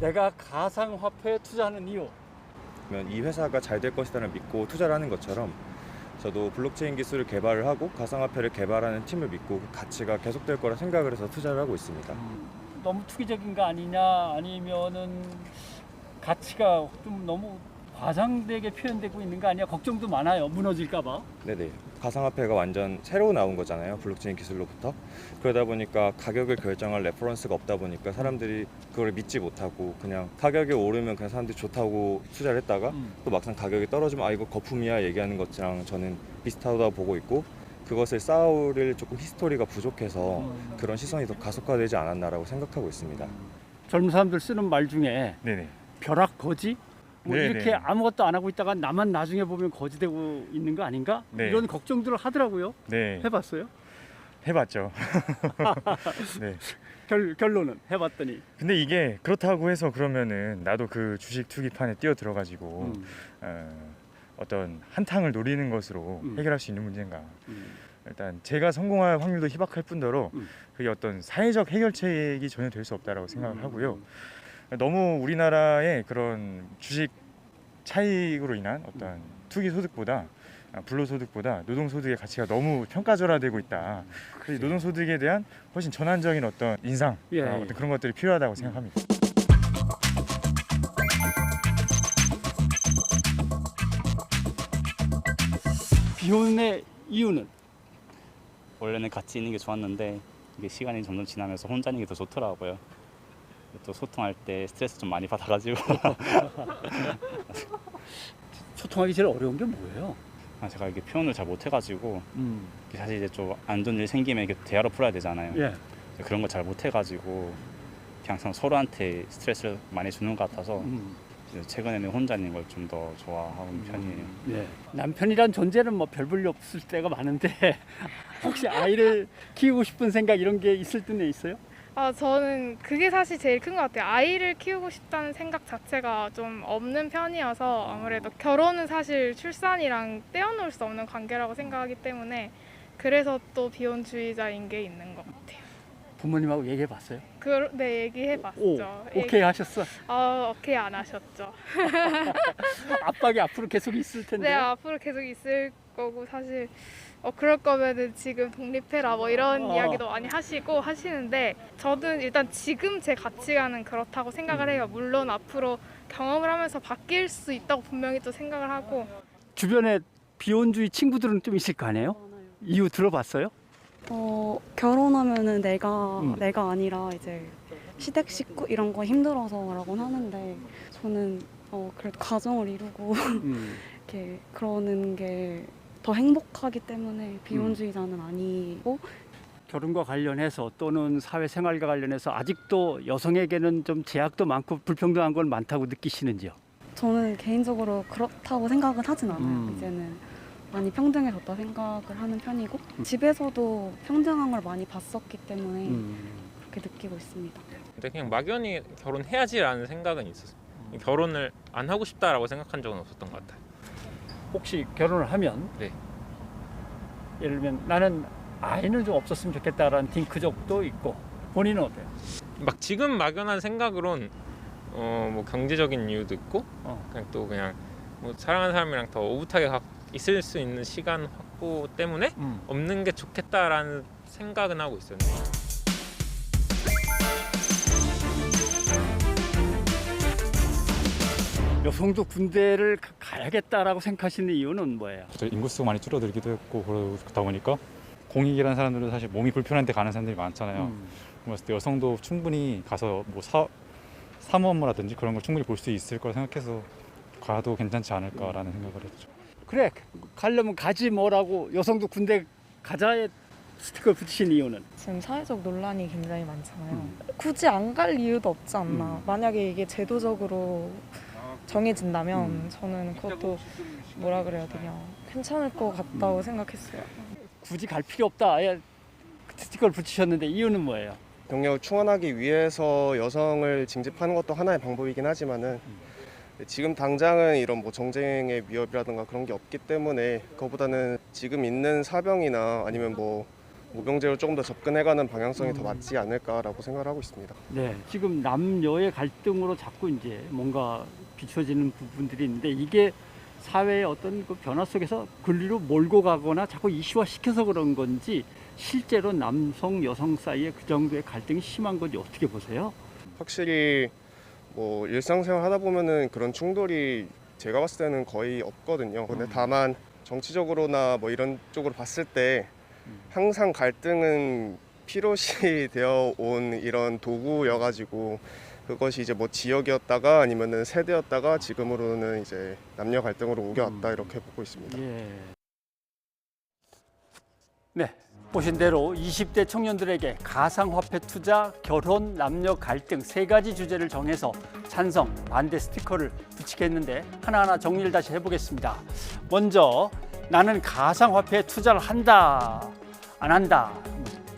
내가 가상화폐에 투자하는 이유. 그러면 이 회사가 잘 될 것이다를 믿고 투자를 하는 것처럼 저도 블록체인 기술을 개발을 하고 가상화폐를 개발하는 팀을 믿고 그 가치가 계속될 거라 생각을 해서 투자를 하고 있습니다. 너무 투기적인 거 아니냐, 아니면은 가치가 좀 너무 과장되게 표현되고 있는 거 아니야? 걱정도 많아요. 무너질까 봐. 네네. 가상화폐가 완전 새로 나온 거잖아요. 블록체인 기술로부터. 그러다 보니까 가격을 결정할 레퍼런스가 없다 보니까 사람들이 그걸 믿지 못하고 그냥 가격이 오르면 그냥 사람들이 좋다고 투자를 했다가 또 막상 가격이 떨어지면 아 이거 거품이야 얘기하는 것이랑 저는 비슷하다고 보고 있고 그것을 쌓아올 조금 히스토리가 부족해서 그런 시선이 더 가속화되지 않았나라고 생각하고 있습니다. 젊은 사람들 쓰는 말 중에 네네. 벼락 거지? 뭐 네네. 이렇게 아무것도 안 하고 있다가 나만 나중에 보면 거지되고 있는 거 아닌가? 네. 이런 걱정들을 하더라고요. 네. 해봤어요? 해봤죠. 네. 결론은 해봤더니. 근데 이게 그렇다고 해서 그러면은 나도 그 주식 투기판에 뛰어 들어가지고 어떤 한탕을 노리는 것으로 해결할 수 있는 문제인가? 일단 제가 성공할 확률도 희박할 뿐더러 그게 어떤 사회적 해결책이 전혀 될 수 없다라고 생각을 하고요. 너무 우리나라의 그런 주식 차익으로 인한 어떤 투기 소득보다 불로소득보다 노동소득의 가치가 너무 평가절하되고 있다. 그래서 노동소득에 대한 훨씬 전환적인 어떤 인상, 어떤 그런 것들이 필요하다고 생각합니다. 비혼의 이유는? 원래는 같이 있는 게 좋았는데 이게 시간이 점점 지나면서 혼자 있는 게 더 좋더라고요. 또 소통할 때 스트레스 좀 많이 받아가지고 소통하기 제일 어려운 게 뭐예요? 제가 이게 표현을 잘 못해가지고 사실 이제 좀 안 좋은 일 생기면 이게 대화로 풀어야 되잖아요. 예. 그런 걸 잘 못해가지고 그냥 서로한테 스트레스를 많이 주는 것 같아서 최근에는 혼자 있는 걸 좀 더 좋아하는 편이에요. 예. 남편이란 존재는 뭐 별 볼일 없을 때가 많은데 혹시 아이를 키우고 싶은 생각 이런 게 있을 때는 있어요? 저는 그게 사실 제일 큰 것 같아요. 아이를 키우고 싶다는 생각 자체가 좀 없는 편이어서 아무래도 결혼은 사실 출산이랑 떼어놓을 수 없는 관계라고 생각하기 때문에 그래서 또 비혼주의자인 게 있는 것 같아요. 부모님하고 얘기해 봤어요? 네, 얘기해봤죠. 오케이 하셨어? 오케이 안 하셨죠. 압박이 앞으로 계속 있을 텐데. 네, 앞으로 계속 있을 거고 사실 그럴 거면은 지금 독립해라 뭐 이런 이야기도 많이 하시는데 저는 일단 지금 제 가치관은 그렇다고 생각을 해요. 물론 앞으로 경험을 하면서 바뀔 수 있다고 분명히 또 생각을 하고. 주변에 비혼주의 친구들은 좀 있을 거 아니에요? 이유 들어봤어요? 결혼하면은 내가 아니라 이제 시댁 식구 이런 거 힘들어서라고 하는데 저는 그래도 가정을 이루고 이렇게 그러는 게 더 행복하기 때문에 비혼주의자는 아니고. 결혼과 관련해서 또는 사회생활과 관련해서 아직도 여성에게는 좀 제약도 많고 불평등한 건 많다고 느끼시는지요? 저는 개인적으로 그렇다고 생각은 하진 않아요. 이제는 많이 평등해졌다 생각을 하는 편이고 집에서도 평등한 걸 많이 봤었기 때문에 그렇게 느끼고 있습니다. 근데 그냥 막연히 결혼해야지라는 생각은 있었어요. 결혼을 안 하고 싶다라고 생각한 적은 없었던 것 같아요. 혹시 결혼을 하면 네. 예를 들면 나는 아이는 좀 없었으면 좋겠다라는 딩크족도 있고 본인은 어때요? 막 지금 막연한 생각으론 뭐 경제적인 이유도 있고 그냥 뭐 사랑하는 사람이랑 더 오붓하게 있을 수 있는 시간 확보 때문에 없는 게 좋겠다라는 생각은 하고 있어요. 여성도 군대를 가야겠다라고 생각하시는 이유는 뭐예요? 인구수가 많이 줄어들기도 했고 그러다 보니까 공익이라는 사람들은 사실 몸이 불편한데 가는 사람들이 많잖아요. 그랬을 때 여성도 충분히 가서 뭐 사무 업무라든지 그런 걸 충분히 볼 수 있을 거라 생각해서 가도 괜찮지 않을까라는 생각을 했죠. 그래 가려면 가지 뭐라고 여성도 군대 가자에 스티커를 붙이신 이유는? 지금 사회적 논란이 굉장히 많잖아요. 굳이 안 갈 이유도 없지 않나. 만약에 이게 제도적으로 정해진다면 저는 그것도 뭐라 그래야 되냐 괜찮을 것 같다고 생각했어요. 굳이 갈 필요 없다 아예 스티커를 붙이셨는데 이유는 뭐예요? 경력을 충원하기 위해서 여성을 징집하는 것도 하나의 방법이긴 하지만은 지금 당장은 이런 뭐 정쟁의 위협이라든가 그런 게 없기 때문에 그거보다는 지금 있는 사병이나 아니면 뭐 모병제로 조금 더 접근해가는 방향성이 더 맞지 않을까라고 생각을 하고 있습니다. 네, 지금 남녀의 갈등으로 자꾸 이제 뭔가 비춰지는 부분들이 있는데 이게 사회의 어떤 그 변화 속에서 권리로 몰고 가거나 자꾸 이슈화 시켜서 그런 건지 실제로 남성 여성 사이에 그 정도의 갈등이 심한 건지 어떻게 보세요? 확실히 뭐 일상생활 하다 보면은 그런 충돌이 제가 봤을 때는 거의 없거든요. 근데 다만 정치적으로나 뭐 이런 쪽으로 봤을 때 항상 갈등은 필요시 되어 온 이런 도구여가지고 그것이 이제 뭐 지역이었다가 아니면은 세대였다가 지금으로는 이제 남녀 갈등으로 옮겨왔다 이렇게 보고 있습니다. 예. 네, 보신 대로 20대 청년들에게 가상화폐 투자, 결혼, 남녀 갈등 세 가지 주제를 정해서 찬성, 반대 스티커를 붙이겠는데 하나하나 정리를 다시 해보겠습니다. 먼저 나는 가상화폐에 투자를 한다, 안 한다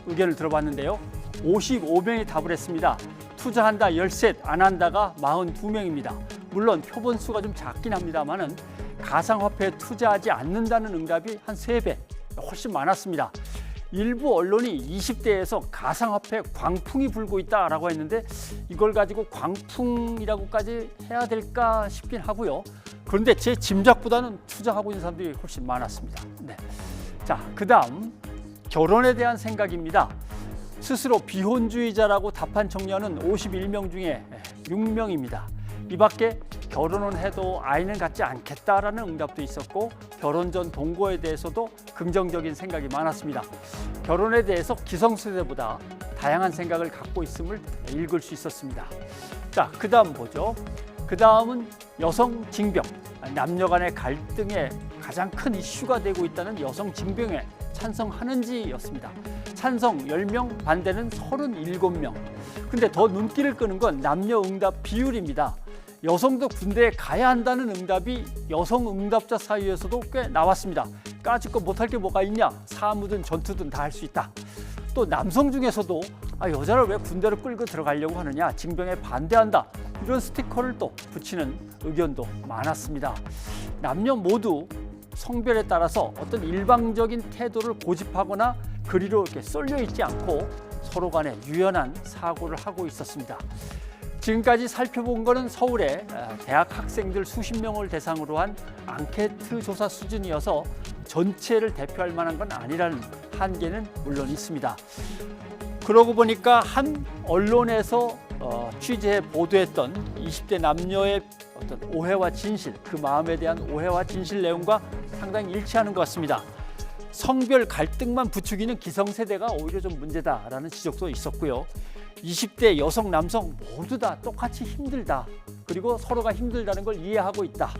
의견을 들어봤는데요. 55명이 답을 했습니다. 투자한다 13, 안 한다가 42명입니다. 물론 표본 수가 좀 작긴 합니다만은 가상화폐에 투자하지 않는다는 응답이 한 3배, 훨씬 많았습니다. 일부 언론이 20대에서 가상화폐 광풍이 불고 있다라고 했는데 이걸 가지고 광풍이라고까지 해야 될까 싶긴 하고요. 그런데 제 짐작보다는 투자하고 있는 사람들이 훨씬 많았습니다. 네. 자, 그다음 결혼에 대한 생각입니다. 스스로 비혼주의자라고 답한 청년은 51명 중에 6명입니다. 이 밖에 결혼은 해도 아이는 갖지 않겠다라는 응답도 있었고 결혼 전 동거에 대해서도 긍정적인 생각이 많았습니다. 결혼에 대해서 기성세대보다 다양한 생각을 갖고 있음을 읽을 수 있었습니다. 자, 그다음 보죠. 그다음은 여성 징병, 남녀 간의 갈등에 가장 큰 이슈가 되고 있다는 여성 징병에 찬성하는지였습니다. 찬성 10명, 반대는 37명. 근데 더 눈길을 끄는 건 남녀 응답 비율입니다. 여성도 군대에 가야 한다는 응답이 여성 응답자 사이에서도 꽤 나왔습니다. 까짓 거 못할 게 뭐가 있냐? 사무든 전투든 다 할 수 있다. 또 남성 중에서도 여자를 왜 군대로 끌고 들어가려고 하느냐? 징병에 반대한다. 이런 스티커를 또 붙이는 의견도 많았습니다. 남녀 모두 성별에 따라서 어떤 일방적인 태도를 고집하거나 그리로 이렇게 쏠려 있지 않고 서로 간에 유연한 사고를 하고 있었습니다. 지금까지 살펴본 거는 서울의 대학 학생들 수십 명을 대상으로 한 앙케이트 조사 수준이어서 전체를 대표할 만한 건 아니라는 한계는 물론 있습니다. 그러고 보니까 한 언론에서 취재해 보도했던 20대 남녀의 어떤 오해와 진실, 그 마음에 대한 오해와 진실 내용과 상당히 일치하는 것 같습니다. 성별 갈등만 부추기는 기성세대가 오히려 좀 문제다라는 지적도 있었고요. 20대 여성, 남성 모두 다 똑같이 힘들다. 그리고 서로가 힘들다는 걸 이해하고 있다.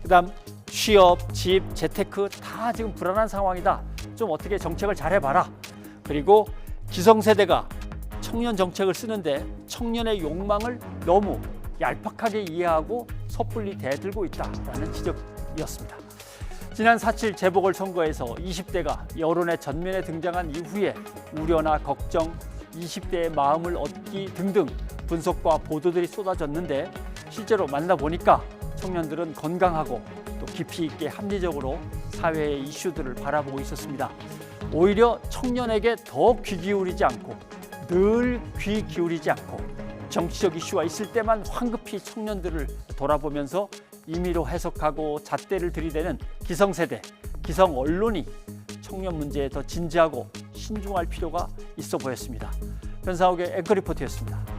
그다음 취업, 집, 재테크 다 지금 불안한 상황이다. 좀 어떻게 정책을 잘 해봐라. 그리고 기성세대가 청년 정책을 쓰는데 청년의 욕망을 너무 얄팍하게 이해하고 섣불리 대들고 있다라는 지적이었습니다. 지난 4.7 재보궐선거에서 20대가 여론의 전면에 등장한 이후에 우려나 걱정, 20대의 마음을 얻기 등등 분석과 보도들이 쏟아졌는데 실제로 만나보니까 청년들은 건강하고 또 깊이 있게 합리적으로 사회의 이슈들을 바라보고 있었습니다. 오히려 청년에게 더 귀 기울이지 않고 늘 귀 기울이지 않고 정치적 이슈가 있을 때만 황급히 청년들을 돌아보면서 임의로 해석하고 잣대를 들이대는 기성세대, 기성 언론이 청년 문제에 더 진지하고 신중할 필요가 있어 보였습니다. 변상욱의 앵커 리포트였습니다.